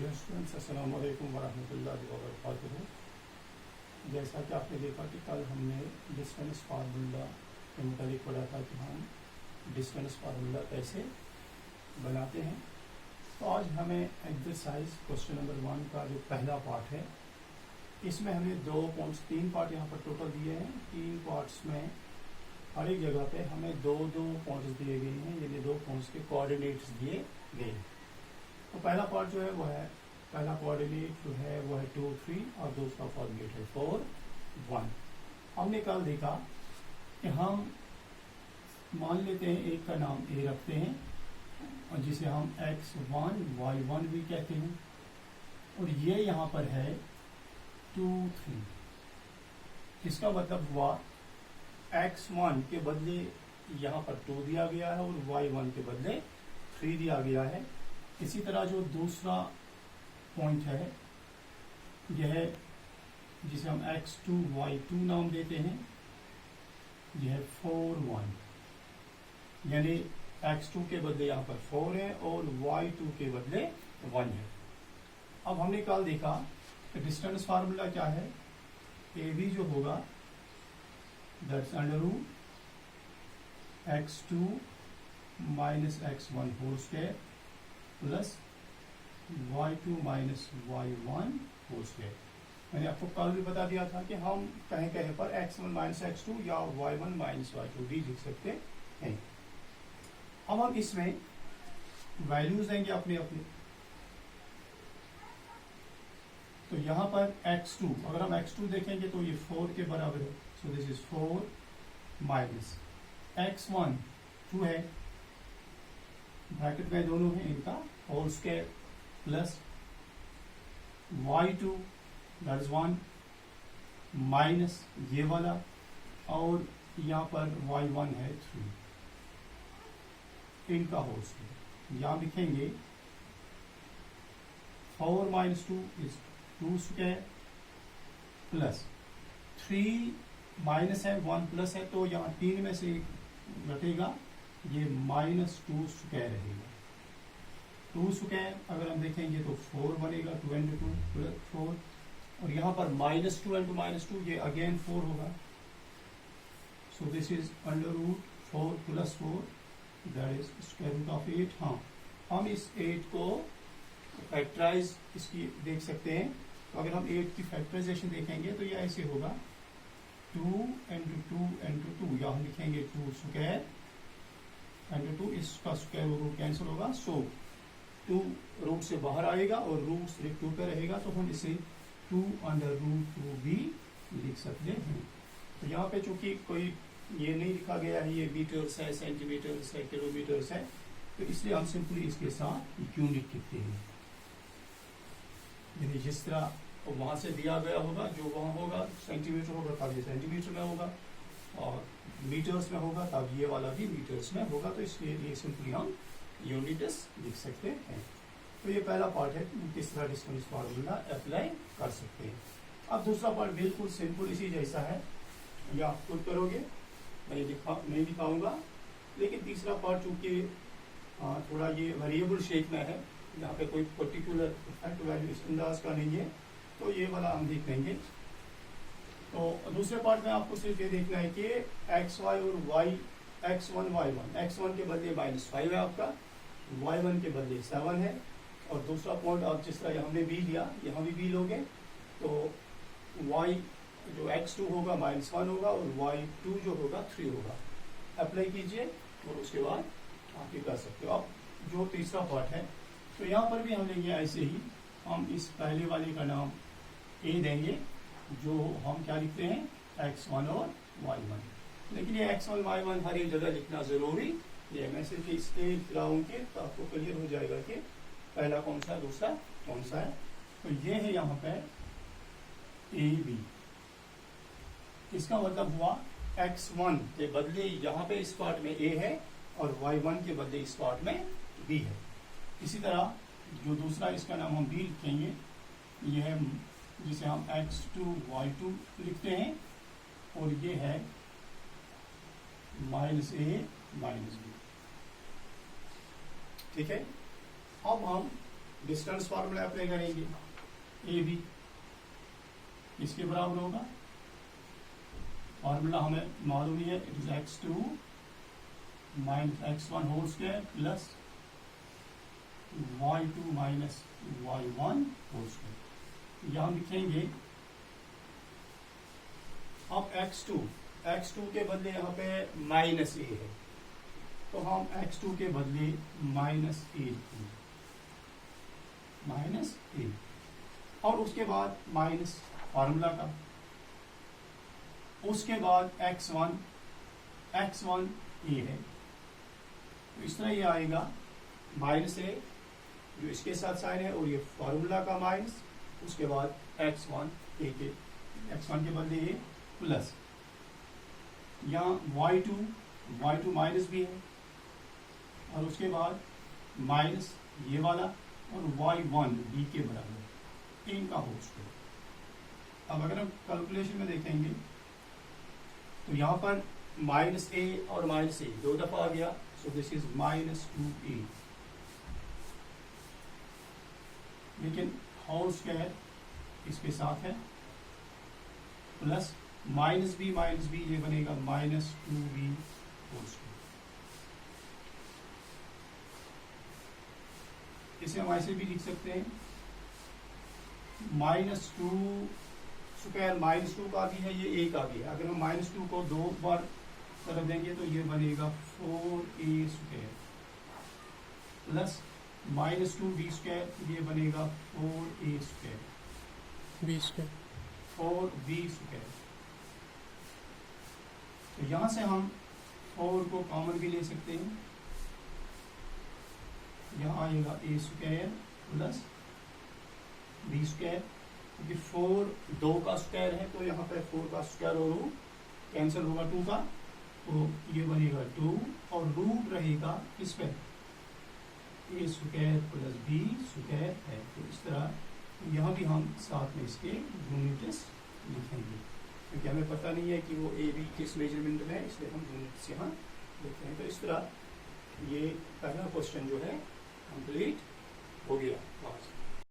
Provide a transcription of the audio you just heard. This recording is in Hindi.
डियर स्टूडेंट्स, अस्सलाम वालेकुम वरहमतुल्लाहि वबरकातुहू। जैसा कि आपने देखा कि कल हमने डिस्टेंस फार्मूला के मुताबिक पढ़ा था कि हम डिस्टेंस फार्मूला कैसे बनाते हैं। तो आज हमें एक्सरसाइज क्वेश्चन नंबर 1 का जो पहला पार्ट है, इसमें हमें 3 पार्ट यहाँ पर टोटल दिए हैं। 3 पार्ट्स में हर एक जगह पे हमें दो पॉइंट्स दिए गए हैं, यानी 2 पॉइंट्स के कोऑर्डिनेट्स दिए गए हैं। तो पहला पार्ट जो है वो है, पहला कोऑर्डिनेट जो है वो है 2, 3 और दूसरा कोऑर्डिनेट है 4, 1। हमने कल देखा कि हम मान लेते हैं एक का नाम ए रखते हैं और जिसे हम x1 y1 भी कहते हैं, और ये यहाँ पर है 2, 3। इसका मतलब हुआ x1 के बदले यहाँ पर 2 दिया गया है और y1 के बदले 3 दिया गया है। इसी तरह जो दूसरा पॉइंट है यह है जिसे हम x2 y2 नाम देते हैं, यह है 4, 1, यानी x2 के बदले यहाँ पर 4 है और y2 के बदले 1 है। अब हमने कल देखा कि डिस्टेंस फार्मूला क्या है, ए बी जो होगा that's under root x2 minus x1 whole square plus y2 minus y1 whole square. मैंने आपको कल भी बता दिया था कि हम कहीं पर x1 माइनस x2 या y1 माइनस y2 भी लिख सकते हैं। अब हम इसमें वैल्यूज देंगे अपने अपने। तो यहाँ पर x2, अगर हम x2 देखेंगे तो ये 4 के बराबर है, सो दिस इज 4 माइनस x1 2 है, ब्रैकेट में दोनों है इनका whole square plus y2 that is 1 minus ये वाला और यहाँ पर y1 है 3, इनका होल स्क्वायर। यहाँ लिखेंगे 4 minus 2 is 2 square plus 3 minus है 1 प्लस है, तो यहाँ 3 में से घटेगा, ये माइनस 2 स्क्वायर रहेगा। 2 स्क्वायर अगर हम देखेंगे तो 4 बनेगा, 2 इंटू 2 प्लस 4, और यहाँ पर माइनस 2 इंटू माइनस 2 ये अगेन 4 होगा। So this is under root 4 plus 4 that is square root of 8। हाँ, हम इस 8 को फैक्टराइज इसकी देख सकते हैं। तो अगर हम 8 की फैक्टराइजेशन देखेंगे तो ये ऐसे होगा 2 इंटू 2 इंटू 2, या हम लिखेंगे 2 स्क्वायर इंटू 2, इसका स्क्वायर रूट कैंसिल होगा, सो 2 रूट से बाहर आएगा और रूट सिर्फ 2 पे रहेगा, तो हम इसे 2 अंडर रूट 2 भी लिख सकते हैं। तो यहाँ पे चूंकि कोई ये नहीं लिखा गया है, ये मीटर्स है, सेंटीमीटर्स है, किलोमीटर्स है, तो इसलिए हम सिंपली इसके साथ यूनिट लिखते हैं। यानी जिस तरह वहां से दिया गया होगा, जो वहां होगा सेंटीमीटर होगा तब ये सेंटीमीटर में होगा, और मीटर्स में होगा तब ये वाला भी मीटर्स में होगा, तो इसलिए ये सिंपली हम यूनिट्स लिख सकते हैं। तो ये पहला पार्ट है किस तरह डिस्टेंस फार्मूला अप्लाई कर सकते हैं। अब दूसरा पार्ट बिल्कुल सिंपल इसी जैसा है, या आप खुद करोगे, मैं नहीं दिखाऊंगा। लेकिन तीसरा पार्ट चूंकि थोड़ा ये वेरिएबल शेप में है, यहाँ पे कोई पर्टिकुलर इफेक्ट वैल्यू इस अंदाज का नहीं है, तो ये वाला हम देख लेंगे। तो दूसरे पार्ट में आपको सिर्फ ये देखना है कि x y और y, x1 y1, x1 के बदले -5 है आपका, y1 के बदले 7 है, और दूसरा पॉइंट आप जिस तरह हमने b लिया, यहाँ भी b लोगे, तो y जो x2 होगा -1 होगा और y2 जो होगा 3 होगा। अप्लाई कीजिए और उसके बाद आप ये कर सकते हो। अब जो तीसरा पार्ट है, तो यहाँ पर भी हम लेंगे ऐसे ही, हम इस पहले वाले का नाम a देंगे, जो हम क्या लिखते हैं x1 और y1। लेकिन ये x1 y1 हर एक जगह लिखना जरूरी ये, मैं सिर्फ इसलिए लिखाऊं कि तो आपको क्लियर हो जाएगा कि पहला कौन सा है, दूसरा कौन सा है। तो ये है यहाँ पे ए बी, इसका मतलब हुआ x1 के बदले यहाँ पे इस पार्ट में a है और y1 के बदले इस पार्ट में b है। इसी तरह जो दूसरा इसका नाम हम b लिखेंगे, यह है जिसे हम x2 y2 लिखते हैं, और ये है -a -b। ठीक है। अब हम डिस्टेंस फार्मूला अप्लाई करेंगे, ए बी इसके बराबर होगा, फार्मूला हमें मालूम ही है, it is x2 minus x1 whole square plus y2 minus y1 whole square. यहाँ लिखेंगे अब x2 के बदले यहाँ पे माइनस ए है, तो हम x2 के बदले माइनस ए लिखेंगे, माइनस ए, और उसके बाद माइनस फार्मूला का, उसके बाद x1 ए है, तो इस तरह ये आएगा माइनस ए जो इसके साथ साइन है और ये फार्मूला का माइनस, उसके बाद x1 ए के x1 के बदले ए प्लस यहाँ y2 माइनस भी है, और उसके बाद माइनस ये वाला और y1 b के बराबर इनका होल स्क्वायर। अब अगर हम कैलकुलेशन में देखेंगे तो यहाँ पर माइनस ए और माइनस ए दो दफा आ गया, सो दिस इज -2a, लेकिन होल स्क्वायर इसके साथ है प्लस माइनस बी ये बनेगा -2b होल स्क्वायर। इसे हम ऐसे भी लिख सकते हैं, -2 स्क्वायर -2 का भी है, ये ए का भी है, अगर हम -2 को दो बार तरफ देंगे तो ये बनेगा 4a square plus -2b square, ये बनेगा 4a square B square 4b square. तो यहाँ से हम 4 को कॉमन भी ले सकते हैं, यहाँ आएगा a square plus b square, क्योंकि 4 2 का स्क्वायर है तो यहाँ पे 4 का स्क्वायर और रूट कैंसिल होगा 2 का, तो ये बनेगा 2 और रूट रहेगा किस पे, a square plus b square है। तो इस तरह यहाँ भी हम साथ में इसके यूनिट्स लिखेंगे, क्योंकि हमें पता नहीं है कि वो ए बी किस मेजरमेंट में है, इसलिए हम यूनिट्स यहाँ लिखते हैं। तो इस तरह ये पहला क्वेश्चन जो है कंप्लीट हो गया।